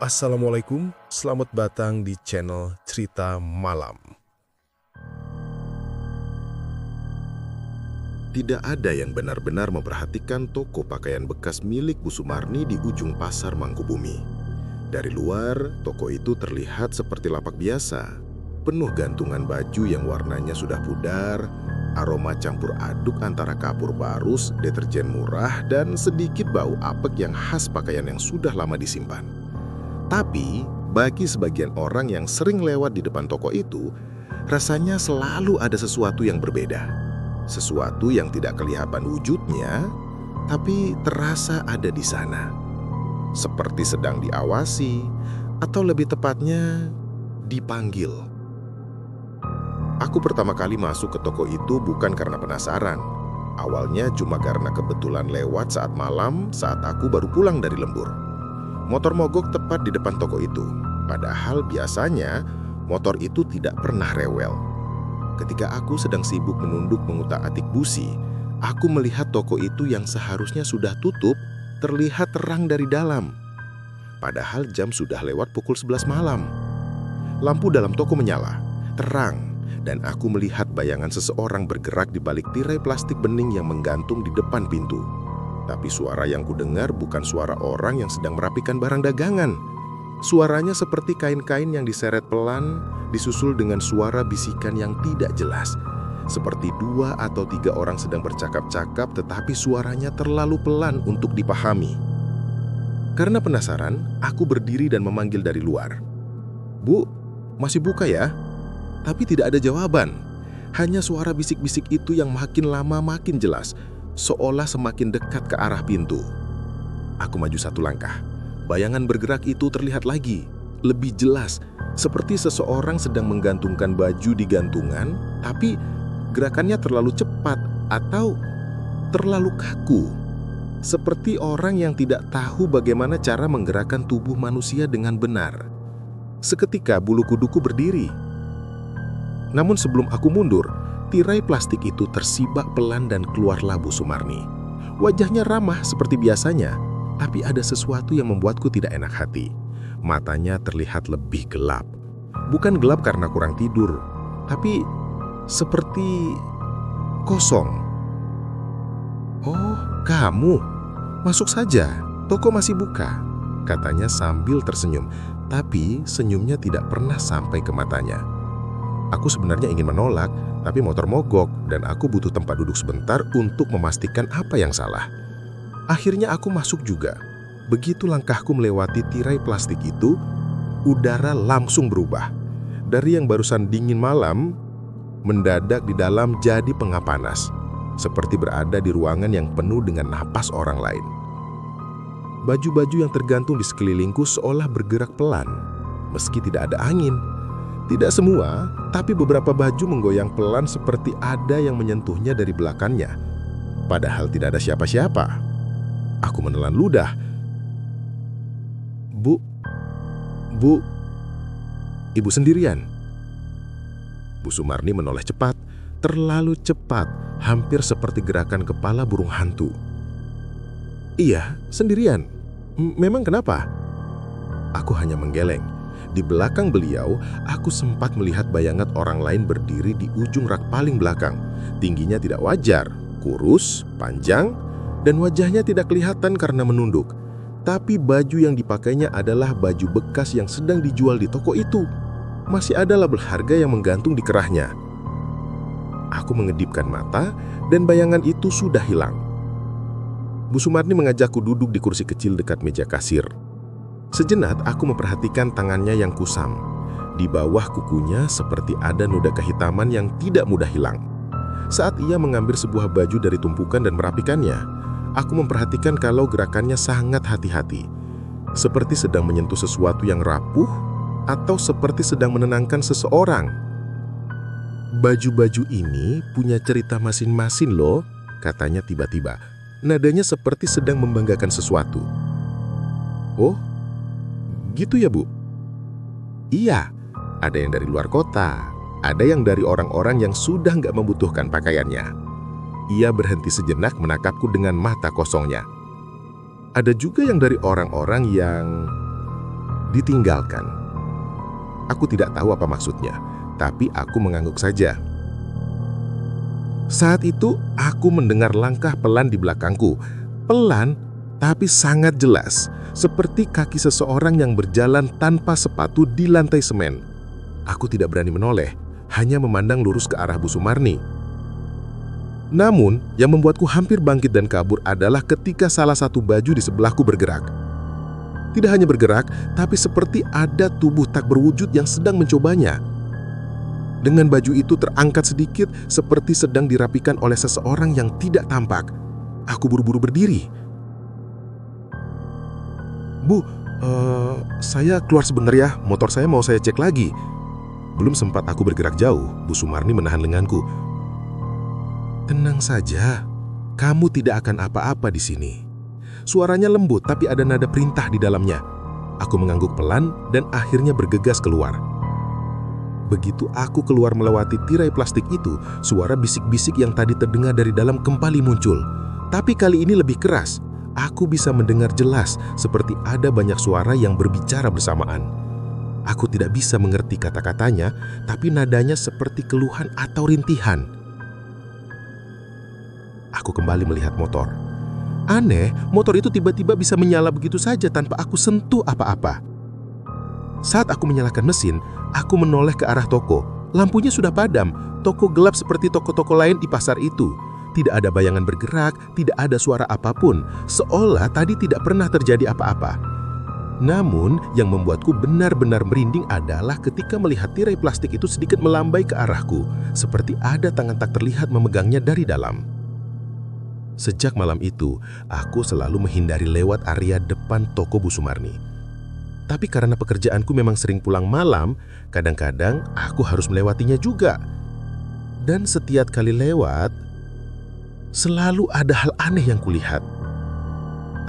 Assalamualaikum, selamat datang di channel Cerita Malam. Tidak ada yang benar-benar memperhatikan toko pakaian bekas milik Bu Sumarni di ujung pasar Mangkubumi. Dari luar, toko itu terlihat seperti lapak biasa, penuh gantungan baju yang warnanya sudah pudar, aroma campur aduk antara kapur barus, deterjen murah, dan sedikit bau apek yang khas pakaian yang sudah lama disimpan. Tapi, bagi sebagian orang yang sering lewat di depan toko itu, rasanya selalu ada sesuatu yang berbeda. Sesuatu yang tidak kelihatan wujudnya, tapi terasa ada di sana. Seperti sedang diawasi, atau lebih tepatnya, dipanggil. Aku pertama kali masuk ke toko itu bukan karena penasaran. Awalnya cuma karena kebetulan lewat saat malam saat aku baru pulang dari lembur. Motor mogok tepat di depan toko itu, padahal biasanya motor itu tidak pernah rewel. Ketika aku sedang sibuk menunduk mengutak-atik busi, aku melihat toko itu yang seharusnya sudah tutup, terlihat terang dari dalam. Padahal jam sudah lewat pukul 11 malam. Lampu dalam toko menyala, terang, dan aku melihat bayangan seseorang bergerak di balik tirai plastik bening yang menggantung di depan pintu. Tapi suara yang kudengar bukan suara orang yang sedang merapikan barang dagangan. Suaranya seperti kain-kain yang diseret pelan, disusul dengan suara bisikan yang tidak jelas. Seperti 2 atau 3 orang sedang bercakap-cakap, tetapi suaranya terlalu pelan untuk dipahami. Karena penasaran, aku berdiri dan memanggil dari luar. "Bu, masih buka ya?" Tapi tidak ada jawaban. Hanya suara bisik-bisik itu yang makin lama makin jelas, seolah semakin dekat ke arah pintu. Aku maju 1 langkah. Bayangan bergerak itu terlihat lagi, lebih jelas, seperti seseorang sedang menggantungkan baju di gantungan, tapi gerakannya terlalu cepat atau terlalu kaku. Seperti orang yang tidak tahu bagaimana cara menggerakkan tubuh manusia dengan benar. Seketika bulu kuduku berdiri. Namun sebelum aku mundur, tirai plastik itu tersibak pelan dan keluarlah Bu Sumarni. Wajahnya ramah seperti biasanya, tapi ada sesuatu yang membuatku tidak enak hati. Matanya terlihat lebih gelap. Bukan gelap karena kurang tidur, tapi seperti kosong. "Oh, kamu? Masuk saja, toko masih buka," katanya sambil tersenyum, tapi senyumnya tidak pernah sampai ke matanya. Aku sebenarnya ingin menolak, tapi motor mogok dan aku butuh tempat duduk sebentar untuk memastikan apa yang salah. Akhirnya aku masuk juga. Begitu langkahku melewati tirai plastik itu, udara langsung berubah. Dari yang barusan dingin malam, mendadak di dalam jadi pengap panas, seperti berada di ruangan yang penuh dengan napas orang lain. Baju-baju yang tergantung di sekelilingku seolah bergerak pelan, meski tidak ada angin. Tidak semua, tapi beberapa baju menggoyang pelan seperti ada yang menyentuhnya dari belakangnya. Padahal tidak ada siapa-siapa. Aku menelan ludah. Bu, Ibu sendirian?" Bu Sumarni menoleh cepat, terlalu cepat, hampir seperti gerakan kepala burung hantu. "Iya, sendirian. Memang kenapa?" Aku hanya menggeleng. Di belakang beliau, aku sempat melihat bayangan orang lain berdiri di ujung rak paling belakang. Tingginya tidak wajar, kurus, panjang, dan wajahnya tidak kelihatan karena menunduk. Tapi baju yang dipakainya adalah baju bekas yang sedang dijual di toko itu. Masih ada label harga yang menggantung di kerahnya. Aku mengedipkan mata, dan bayangan itu sudah hilang. Bu Sumarni mengajakku duduk di kursi kecil dekat meja kasir. Sejenak aku memperhatikan tangannya yang kusam. Di bawah kukunya seperti ada noda kehitaman yang tidak mudah hilang. Saat ia mengambil sebuah baju dari tumpukan dan merapikannya, aku memperhatikan kalau gerakannya sangat hati-hati. Seperti sedang menyentuh sesuatu yang rapuh, atau seperti sedang menenangkan seseorang. "Baju-baju ini punya cerita masing-masing loh," katanya tiba-tiba. Nadanya seperti sedang membanggakan sesuatu. "Oh, gitu ya, Bu?" "Iya, ada yang dari luar kota, ada yang dari orang-orang yang sudah nggak membutuhkan pakaiannya." Ia berhenti sejenak menatapku dengan mata kosongnya. "Ada juga yang dari orang-orang yang..." ditinggalkan. Aku tidak tahu apa maksudnya, tapi aku mengangguk saja. Saat itu, aku mendengar langkah pelan di belakangku. Pelan, tapi sangat jelas, seperti kaki seseorang yang berjalan tanpa sepatu di lantai semen. Aku tidak berani menoleh, hanya memandang lurus ke arah Bu Sumarni. Namun, yang membuatku hampir bangkit dan kabur adalah ketika salah satu baju di sebelahku bergerak. Tidak hanya bergerak, tapi seperti ada tubuh tak berwujud yang sedang mencobanya. Dengan baju itu terangkat sedikit, seperti sedang dirapikan oleh seseorang yang tidak tampak. Aku buru-buru berdiri. Bu, saya keluar sebentar ya, motor saya mau saya cek lagi. Belum sempat aku bergerak jauh, Bu Sumarni menahan lenganku. Tenang saja, kamu tidak akan apa-apa di sini. Suaranya lembut tapi ada nada perintah di dalamnya. Aku mengangguk pelan dan akhirnya bergegas keluar. Begitu aku keluar melewati tirai plastik itu, suara bisik-bisik yang tadi terdengar dari dalam kembali muncul. Tapi kali ini lebih keras. Aku bisa mendengar jelas seperti ada banyak suara yang berbicara bersamaan. Aku tidak bisa mengerti kata-katanya, tapi nadanya seperti keluhan atau rintihan. Aku kembali melihat motor. Aneh, motor itu tiba-tiba bisa menyala begitu saja tanpa aku sentuh apa-apa. Saat aku menyalakan mesin, aku menoleh ke arah toko. Lampunya sudah padam, toko gelap seperti toko-toko lain di pasar itu. Tidak ada bayangan bergerak, tidak ada suara apapun, seolah tadi tidak pernah terjadi apa-apa. Namun, yang membuatku benar-benar merinding adalah ketika melihat tirai plastik itu sedikit melambai ke arahku, seperti ada tangan tak terlihat memegangnya dari dalam. Sejak malam itu, aku selalu menghindari lewat area depan toko Bu Sumarni. Tapi karena pekerjaanku memang sering pulang malam, kadang-kadang aku harus melewatinya juga. Dan setiap kali lewat, selalu ada hal aneh yang kulihat.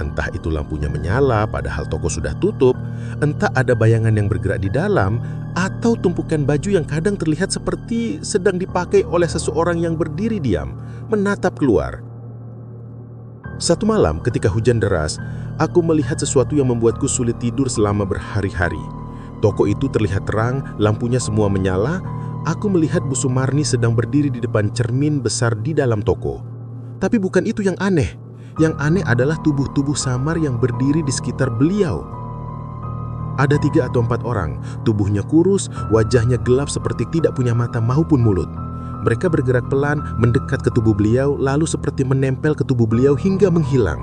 Entah itu lampunya menyala padahal toko sudah tutup, entah ada bayangan yang bergerak di dalam, atau tumpukan baju yang kadang terlihat seperti sedang dipakai oleh seseorang yang berdiri diam, menatap keluar. Satu malam ketika hujan deras, aku melihat sesuatu yang membuatku sulit tidur selama berhari-hari. Toko itu terlihat terang, lampunya semua menyala. Aku melihat Bu Sumarni sedang berdiri di depan cermin besar di dalam toko. Tapi bukan itu yang aneh. Yang aneh adalah tubuh-tubuh samar yang berdiri di sekitar beliau. Ada 3 atau 4 orang, tubuhnya kurus, wajahnya gelap seperti tidak punya mata maupun mulut. Mereka bergerak pelan, mendekat ke tubuh beliau, lalu seperti menempel ke tubuh beliau hingga menghilang.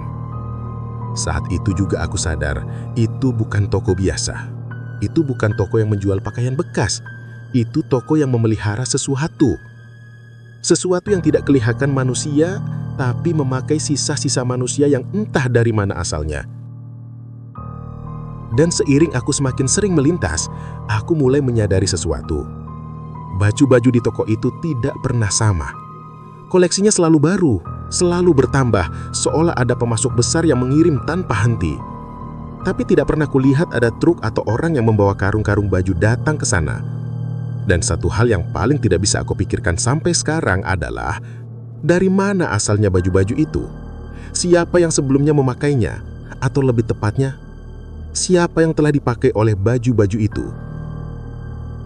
Saat itu juga aku sadar, itu bukan toko biasa. Itu bukan toko yang menjual pakaian bekas. Itu toko yang memelihara sesuatu. Sesuatu yang tidak kelihatan manusia, tapi memakai sisa-sisa manusia yang entah dari mana asalnya. Dan seiring aku semakin sering melintas, aku mulai menyadari sesuatu. Baju-baju di toko itu tidak pernah sama. Koleksinya selalu baru, selalu bertambah, seolah ada pemasok besar yang mengirim tanpa henti. Tapi tidak pernah kulihat ada truk atau orang yang membawa karung-karung baju datang ke sana. Dan satu hal yang paling tidak bisa aku pikirkan sampai sekarang adalah, dari mana asalnya baju-baju itu? Siapa yang sebelumnya memakainya? Atau lebih tepatnya, siapa yang telah dipakai oleh baju-baju itu?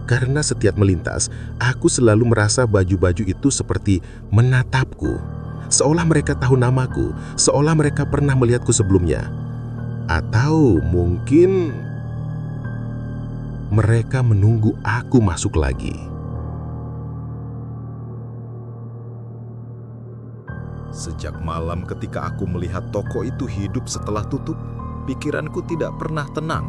Karena setiap melintas, aku selalu merasa baju-baju itu seperti menatapku. Seolah mereka tahu namaku, seolah mereka pernah melihatku sebelumnya. Atau mungkin mereka menunggu aku masuk lagi. Sejak malam ketika aku melihat toko itu hidup setelah tutup, pikiranku tidak pernah tenang.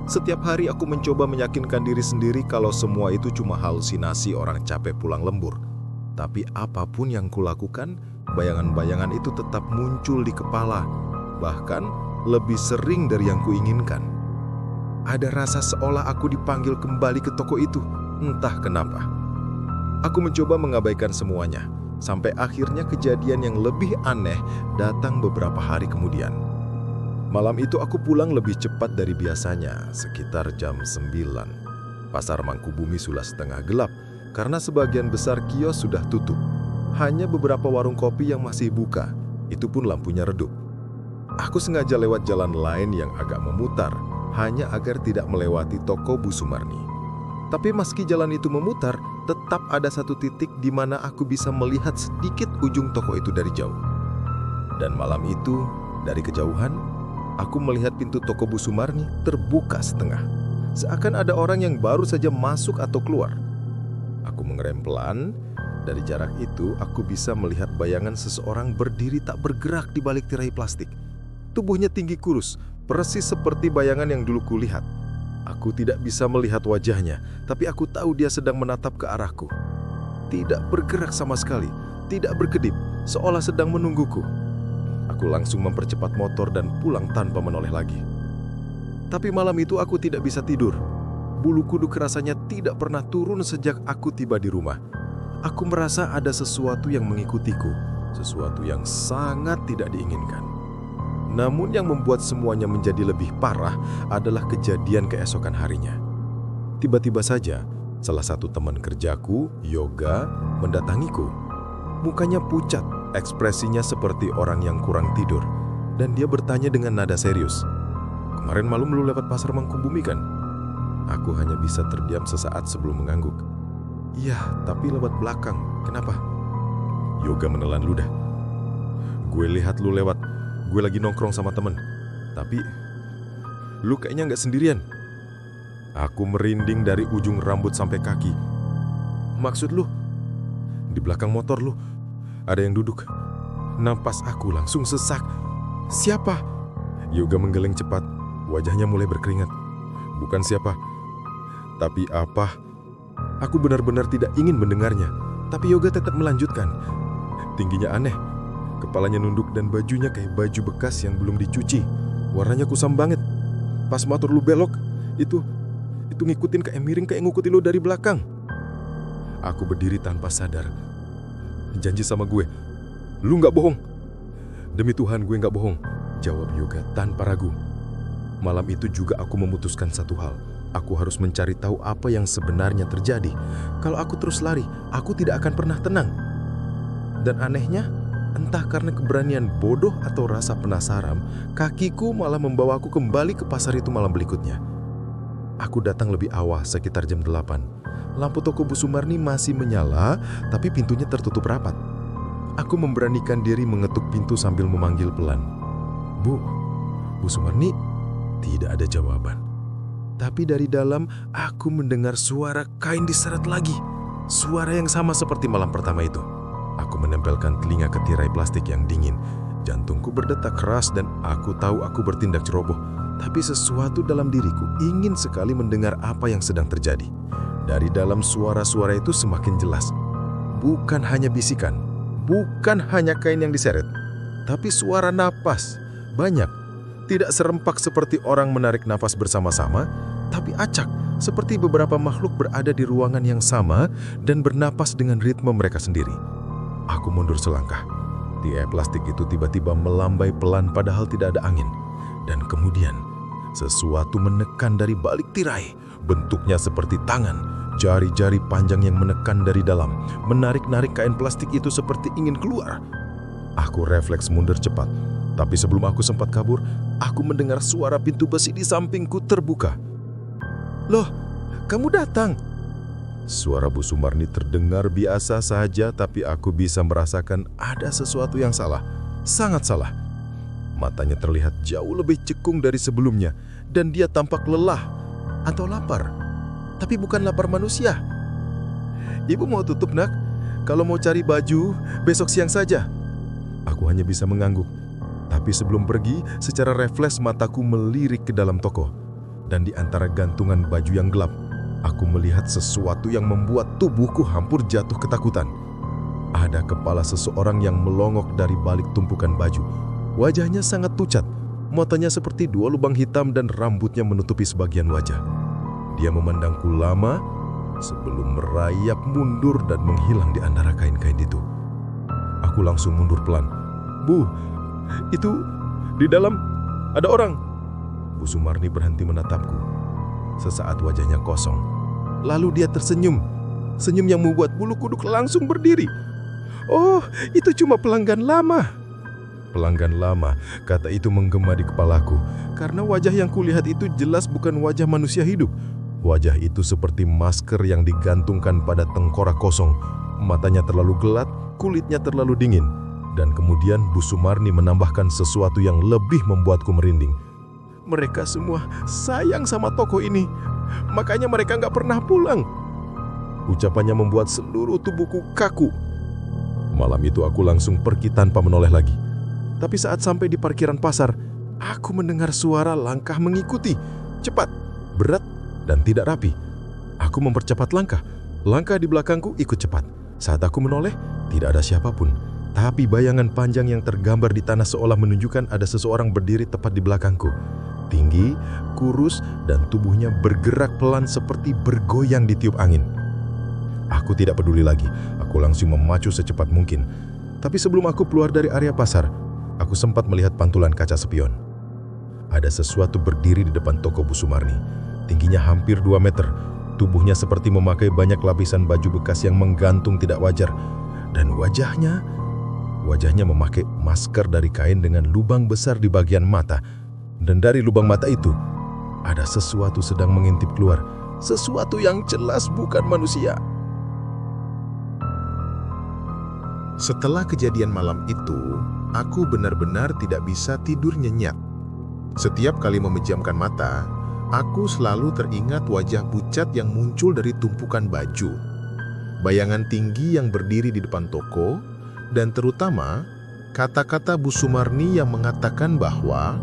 Setiap hari aku mencoba meyakinkan diri sendiri kalau semua itu cuma halusinasi orang capek pulang lembur. Tapi apapun yang kulakukan, bayangan-bayangan itu tetap muncul di kepala, bahkan lebih sering dari yang kuinginkan. Ada rasa seolah aku dipanggil kembali ke toko itu, entah kenapa. Aku mencoba mengabaikan semuanya, sampai akhirnya kejadian yang lebih aneh datang beberapa hari kemudian. Malam itu aku pulang lebih cepat dari biasanya, sekitar jam 9. Pasar Mangkubumi sudah setengah gelap, karena sebagian besar kios sudah tutup. Hanya beberapa warung kopi yang masih buka, itu pun lampunya redup. Aku sengaja lewat jalan lain yang agak memutar, hanya agar tidak melewati toko Bu Sumarni. Tapi meski jalan itu memutar, tetap ada satu titik di mana aku bisa melihat sedikit ujung toko itu dari jauh. Dan malam itu, dari kejauhan, aku melihat pintu toko Bu Sumarni terbuka setengah. Seakan ada orang yang baru saja masuk atau keluar. Aku mengerem pelan. Dari jarak itu, aku bisa melihat bayangan seseorang berdiri tak bergerak di balik tirai plastik. Tubuhnya tinggi kurus, persis seperti bayangan yang dulu kulihat. Aku tidak bisa melihat wajahnya, tapi aku tahu dia sedang menatap ke arahku. Tidak bergerak sama sekali, tidak berkedip, seolah sedang menungguku. Aku langsung mempercepat motor dan pulang tanpa menoleh lagi. Tapi malam itu aku tidak bisa tidur. Bulu kuduk rasanya tidak pernah turun sejak aku tiba di rumah. Aku merasa ada sesuatu yang mengikutiku, sesuatu yang sangat tidak diinginkan. Namun yang membuat semuanya menjadi lebih parah adalah kejadian keesokan harinya. Tiba-tiba saja, salah satu teman kerjaku, Yoga, mendatangiku. Mukanya pucat, ekspresinya seperti orang yang kurang tidur, dan dia bertanya dengan nada serius, "Kemarin malam lu lewat pasar Mangkubumi kan?" Aku hanya bisa terdiam sesaat sebelum mengangguk. "Iya, tapi lewat belakang. Kenapa?" Yoga menelan ludah. "Gue lihat lu lewat. Gue lagi nongkrong sama temen. Tapi lu kayaknya nggak sendirian." Aku merinding dari ujung rambut sampai kaki. "Maksud lu? Di belakang motor lu ada yang duduk." Napas aku langsung sesak. "Siapa?" Yoga menggeleng cepat. Wajahnya mulai berkeringat. "Bukan siapa, tapi apa?" Aku benar-benar tidak ingin mendengarnya, tapi Yoga tetap melanjutkan. "Tingginya aneh, kepalanya nunduk dan bajunya kayak baju bekas yang belum dicuci. Warnanya kusam banget. Pas motor lu belok, itu ngikutin kayak miring kayak ngikutin lu dari belakang." Aku berdiri tanpa sadar. "Janji sama gue, lu nggak bohong?" "Demi Tuhan gue nggak bohong," jawab Yoga tanpa ragu. Malam itu juga aku memutuskan satu hal. Aku harus mencari tahu apa yang sebenarnya terjadi. Kalau aku terus lari, aku tidak akan pernah tenang. Dan anehnya, entah karena keberanian bodoh atau rasa penasaran, kakiku malah membawaku kembali ke pasar itu malam berikutnya. Aku datang lebih awal, sekitar jam 8. Lampu toko Bu Sumarni masih menyala, tapi pintunya tertutup rapat. Aku memberanikan diri mengetuk pintu sambil memanggil pelan. Bu Sumarni." Tidak ada jawaban. Tapi dari dalam, aku mendengar suara kain diseret lagi. Suara yang sama seperti malam pertama itu. Aku menempelkan telinga ke tirai plastik yang dingin. Jantungku berdetak keras dan aku tahu aku bertindak ceroboh. Tapi sesuatu dalam diriku ingin sekali mendengar apa yang sedang terjadi. Dari dalam suara-suara itu semakin jelas. Bukan hanya bisikan, bukan hanya kain yang diseret, tapi suara napas. Banyak. Tidak serempak seperti orang menarik nafas bersama-sama, tapi acak seperti beberapa makhluk berada di ruangan yang sama dan bernapas dengan ritme mereka sendiri. Aku mundur selangkah. Tirai plastik itu tiba-tiba melambai pelan padahal tidak ada angin. Dan kemudian, sesuatu menekan dari balik tirai. Bentuknya seperti tangan, jari-jari panjang yang menekan dari dalam, menarik-narik kain plastik itu seperti ingin keluar. Aku refleks mundur cepat. Tapi sebelum aku sempat kabur, aku mendengar suara pintu besi di sampingku terbuka. "Loh, kamu datang?" Suara Bu Sumarni terdengar biasa saja, tapi aku bisa merasakan ada sesuatu yang salah. Sangat salah. Matanya terlihat jauh lebih cekung dari sebelumnya, dan dia tampak lelah atau lapar. Tapi bukan lapar manusia. "Ibu mau tutup, nak? Kalau mau cari baju, besok siang saja." Aku hanya bisa mengangguk. Tapi sebelum pergi, secara refleks mataku melirik ke dalam toko. Dan di antara gantungan baju yang gelap, aku melihat sesuatu yang membuat tubuhku hampir jatuh ketakutan. Ada kepala seseorang yang melongok dari balik tumpukan baju. Wajahnya sangat pucat, matanya seperti dua lubang hitam dan rambutnya menutupi sebagian wajah. Dia memandangku lama sebelum merayap mundur dan menghilang di antara kain-kain itu. Aku langsung mundur pelan. "Bu, itu di dalam ada orang." Bu Sumarni berhenti menatapku. Sesaat wajahnya kosong. Lalu dia tersenyum. Senyum yang membuat bulu kuduk langsung berdiri. "Oh, itu cuma pelanggan lama." Pelanggan lama, kata itu menggema di kepalaku. Karena wajah yang kulihat itu jelas bukan wajah manusia hidup. Wajah itu seperti masker yang digantungkan pada tengkorak kosong. Matanya terlalu gelap, kulitnya terlalu dingin. Dan kemudian Bu Sumarni menambahkan sesuatu yang lebih membuatku merinding. Mereka semua sayang sama toko ini. Makanya mereka nggak pernah pulang. Ucapannya membuat seluruh tubuhku kaku. Malam itu aku langsung pergi tanpa menoleh lagi. Tapi saat sampai di parkiran pasar, aku mendengar suara langkah mengikuti. Cepat, berat, dan tidak rapi. Aku mempercepat langkah. Langkah di belakangku ikut cepat. Saat aku menoleh, tidak ada siapapun. Tapi bayangan panjang yang tergambar di tanah seolah menunjukkan ada seseorang berdiri tepat di belakangku. Tinggi, kurus, dan tubuhnya bergerak pelan seperti bergoyang ditiup angin. Aku tidak peduli lagi. Aku langsung memacu secepat mungkin. Tapi sebelum aku keluar dari area pasar, aku sempat melihat pantulan kaca spion. Ada sesuatu berdiri di depan toko Bu Sumarni. Tingginya hampir 2 meter. Tubuhnya seperti memakai banyak lapisan baju bekas yang menggantung tidak wajar. Dan wajahnya memakai masker dari kain dengan lubang besar di bagian mata. Dan dari lubang mata itu, ada sesuatu sedang mengintip keluar. Sesuatu yang jelas bukan manusia. Setelah kejadian malam itu, aku benar-benar tidak bisa tidur nyenyak. Setiap kali memejamkan mata, aku selalu teringat wajah pucat yang muncul dari tumpukan baju, bayangan tinggi yang berdiri di depan toko, dan terutama kata-kata Bu Sumarni yang mengatakan bahwa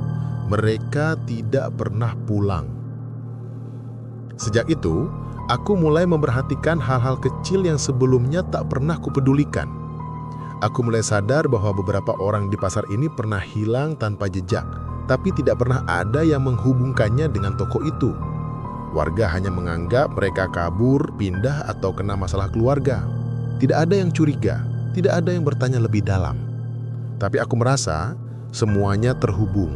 mereka tidak pernah pulang. Sejak itu, aku mulai memperhatikan hal-hal kecil yang sebelumnya tak pernah kupedulikan. Aku mulai sadar bahwa beberapa orang di pasar ini pernah hilang tanpa jejak, tapi tidak pernah ada yang menghubungkannya dengan toko itu. Warga hanya menganggap mereka kabur, pindah, atau kena masalah keluarga. Tidak ada yang curiga, tidak ada yang bertanya lebih dalam. Tapi aku merasa semuanya terhubung.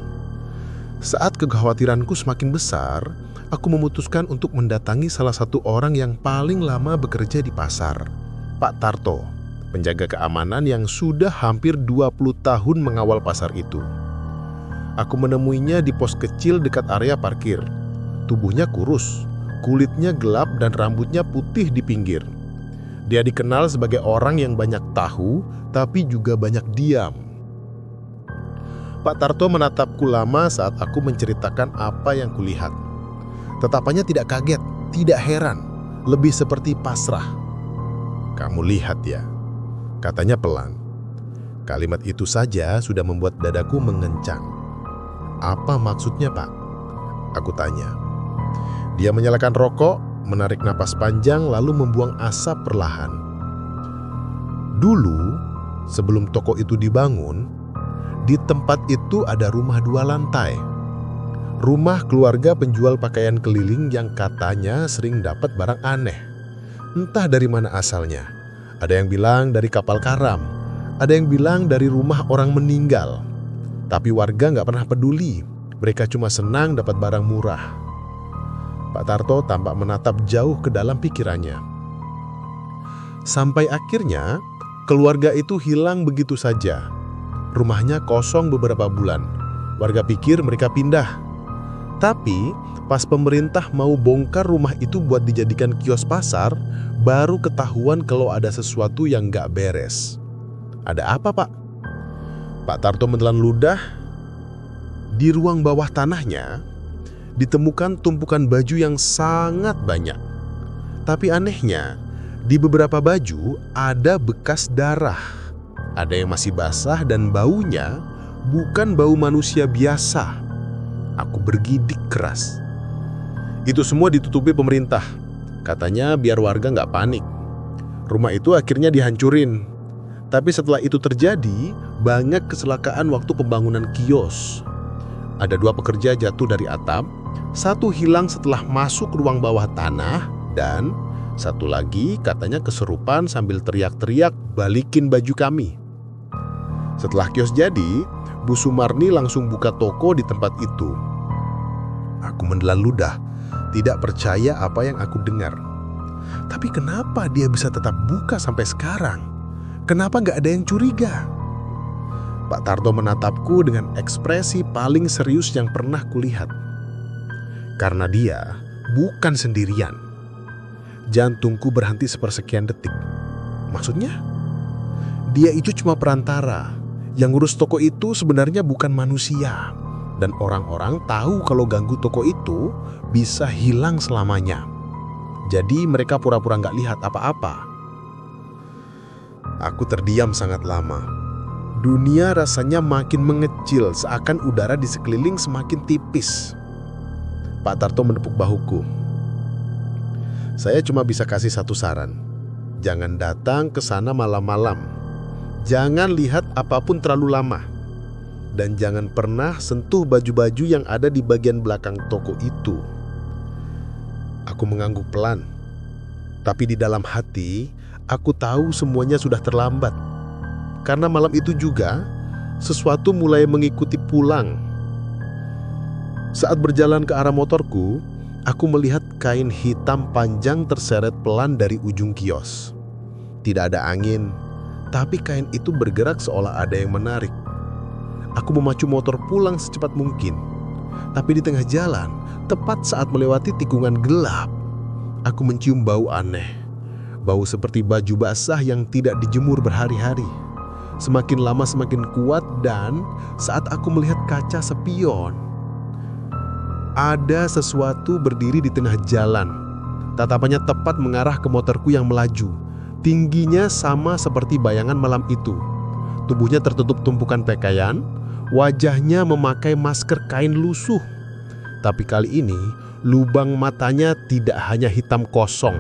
Saat kekhawatiranku semakin besar, aku memutuskan untuk mendatangi salah satu orang yang paling lama bekerja di pasar, Pak Tarto, penjaga keamanan yang sudah hampir 20 tahun mengawal pasar itu. Aku menemuinya di pos kecil dekat area parkir. Tubuhnya kurus, kulitnya gelap dan rambutnya putih di pinggir. Dia dikenal sebagai orang yang banyak tahu, tapi juga banyak diam. Pak Tarto menatapku lama saat aku menceritakan apa yang kulihat. Tatapannya tidak kaget, tidak heran, lebih seperti pasrah. "Kamu lihat ya," katanya pelan. Kalimat itu saja sudah membuat dadaku mengencang. "Apa maksudnya, Pak?" aku tanya. Dia menyalakan rokok, menarik napas panjang lalu membuang asap perlahan. "Dulu, sebelum toko itu dibangun, di tempat itu ada rumah 2 lantai. Rumah keluarga penjual pakaian keliling yang katanya sering dapat barang aneh. Entah dari mana asalnya. Ada yang bilang dari kapal karam, ada yang bilang dari rumah orang meninggal. Tapi warga nggak pernah peduli. Mereka cuma senang dapat barang murah." Pak Tarto tampak menatap jauh ke dalam pikirannya. Sampai akhirnya, keluarga itu hilang begitu saja. Rumahnya kosong beberapa bulan. Warga pikir mereka pindah. Tapi, pas pemerintah mau bongkar rumah itu buat dijadikan kios pasar, baru ketahuan kalau ada sesuatu yang nggak beres. "Ada apa, Pak?" Pak Tarto menelan ludah. Di ruang bawah tanahnya, ditemukan tumpukan baju yang sangat banyak. Tapi anehnya, di beberapa baju ada bekas darah. Ada yang masih basah dan baunya bukan bau manusia biasa. Aku bergidik keras. "Itu semua ditutupi pemerintah. Katanya biar warga nggak panik. Rumah itu akhirnya dihancurin. Tapi setelah itu terjadi, banyak kecelakaan waktu pembangunan kios. Ada 2 pekerja jatuh dari atap, 1 hilang setelah masuk ruang bawah tanah, dan 1 lagi katanya kesurupan sambil teriak-teriak, 'Balikin baju kami.' Setelah kios jadi, Bu Sumarni langsung buka toko di tempat itu." Aku menelan ludah, tidak percaya apa yang aku dengar. Tapi kenapa dia bisa tetap buka sampai sekarang? Kenapa nggak ada yang curiga? Pak Tarto menatapku dengan ekspresi paling serius yang pernah kulihat. Karena dia bukan sendirian. Jantungku berhenti sepersekian detik. Maksudnya? Dia itu cuma perantara. Yang ngurus toko itu sebenarnya bukan manusia. Dan orang-orang tahu kalau ganggu toko itu bisa hilang selamanya. Jadi mereka pura-pura nggak lihat apa-apa. Aku terdiam sangat lama. Dunia rasanya makin mengecil, seakan udara di sekeliling semakin tipis. Pak Tarto menepuk bahuku. Saya cuma bisa kasih satu saran. Jangan datang ke sana malam-malam. Jangan lihat apapun terlalu lama. Dan jangan pernah sentuh baju-baju yang ada di bagian belakang toko itu. Aku mengangguk pelan. Tapi di dalam hati, aku tahu semuanya sudah terlambat. Karena malam itu juga, sesuatu mulai mengikuti pulang. Saat berjalan ke arah motorku, aku melihat kain hitam panjang terseret pelan dari ujung kios. Tidak ada angin, tapi kain itu bergerak seolah ada yang menarik. Aku memacu motor pulang secepat mungkin. Tapi di tengah jalan, tepat saat melewati tikungan gelap, aku mencium bau aneh. Bau seperti baju basah yang tidak dijemur berhari-hari. Semakin lama semakin kuat dan saat aku melihat kaca spion, ada sesuatu berdiri di tengah jalan. Tatapannya tepat mengarah ke motorku yang melaju. Tingginya sama seperti bayangan malam itu. Tubuhnya tertutup tumpukan pakaian, wajahnya memakai masker kain lusuh. Tapi kali ini, lubang matanya tidak hanya hitam kosong.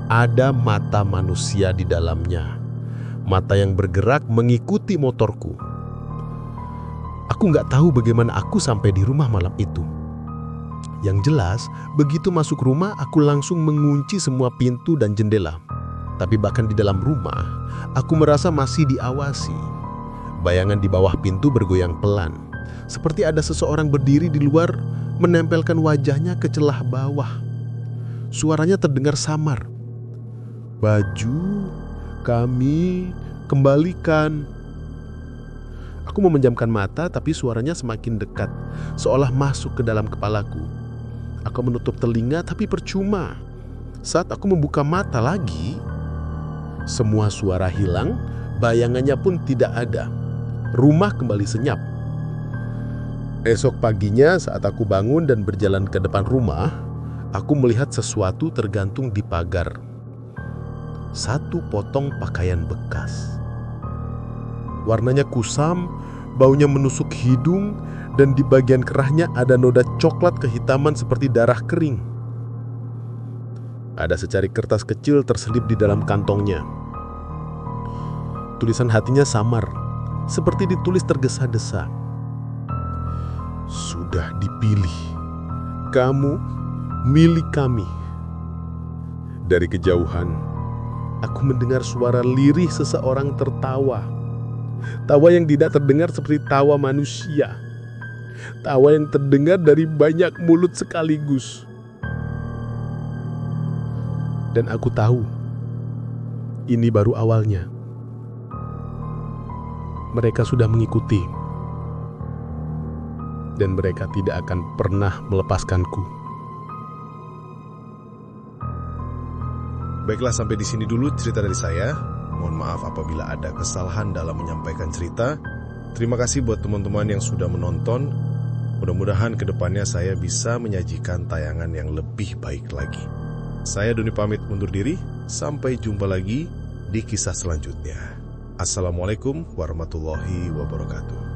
Ada mata manusia di dalamnya. Mata yang bergerak mengikuti motorku. Aku nggak tahu bagaimana aku sampai di rumah malam itu. Yang jelas, begitu masuk rumah, aku langsung mengunci semua pintu dan jendela. Tapi bahkan di dalam rumah, aku merasa masih diawasi. Bayangan di bawah pintu bergoyang pelan. Seperti ada seseorang berdiri di luar, menempelkan wajahnya ke celah bawah. Suaranya terdengar samar. Baju kami kembalikan. Aku memejamkan mata, tapi suaranya semakin dekat, seolah masuk ke dalam kepalaku. Aku menutup telinga, tapi percuma. Saat aku membuka mata lagi, semua suara hilang, bayangannya pun tidak ada. Rumah kembali senyap. Esok paginya saat aku bangun dan berjalan ke depan rumah, aku melihat sesuatu tergantung di pagar. Satu potong pakaian bekas. Warnanya kusam, baunya menusuk hidung, dan di bagian kerahnya ada noda coklat kehitaman seperti darah kering. Ada secari kertas kecil terselip di dalam kantongnya. Tulisan hatinya samar, seperti ditulis tergesa-gesa. Sudah dipilih. Kamu milik kami. Dari kejauhan, aku mendengar suara lirih seseorang tertawa. Tawa yang tidak terdengar seperti tawa manusia. Tawa yang terdengar dari banyak mulut sekaligus. Dan aku tahu, ini baru awalnya. Mereka sudah mengikuti. Dan mereka tidak akan pernah melepaskanku. Baiklah, sampai di sini dulu cerita dari saya. Mohon maaf apabila ada kesalahan dalam menyampaikan cerita. Terima kasih buat teman-teman yang sudah menonton. Mudah-mudahan kedepannya saya bisa menyajikan tayangan yang lebih baik lagi. Saya Doni pamit undur diri. Sampai jumpa lagi di kisah selanjutnya. Assalamualaikum warahmatullahi wabarakatuh.